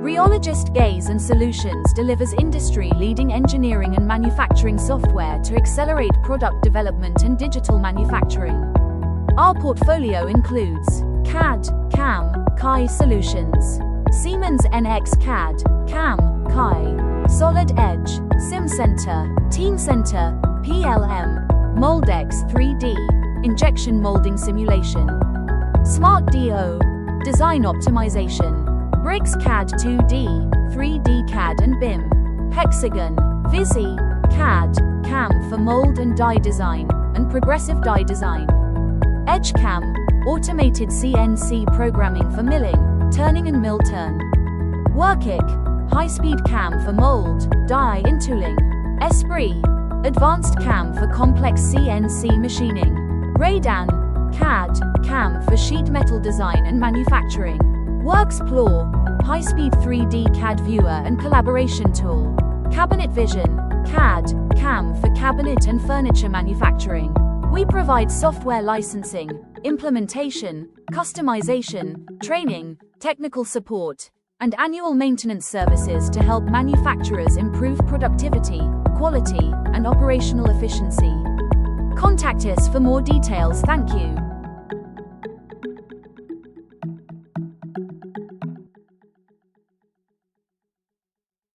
Rheologist Gaze Solutions delivers industry-leading engineering and manufacturing software to accelerate product development and digital manufacturing. Our portfolio includes CAD, CAM, CAI solutions, Siemens NX CAD, CAM, CAI, Solid Edge, SimCenter, TeamCenter, PLM, Moldex 3D, injection molding simulation, Smart DO, design optimization, Briggs CAD 2D, 3D CAD and BIM, Hexagon, Visi, CAD, CAM for mold and die design, and progressive die design, EdgeCam, automated CNC programming for milling, turning and mill turn, Workic, high-speed CAM for mold, die and tooling, Esprit, advanced CAM for complex CNC machining, Raydan, CAD, CAM for sheet metal design and manufacturing, Worksploor, high-speed 3D CAD viewer and collaboration tool, Cabinet Vision, CAD, CAM for cabinet and furniture manufacturing. We provide software licensing, implementation, customization, training, technical support, and annual maintenance services to help manufacturers improve productivity, quality, and operational efficiency. Contact us for more details. Thank you.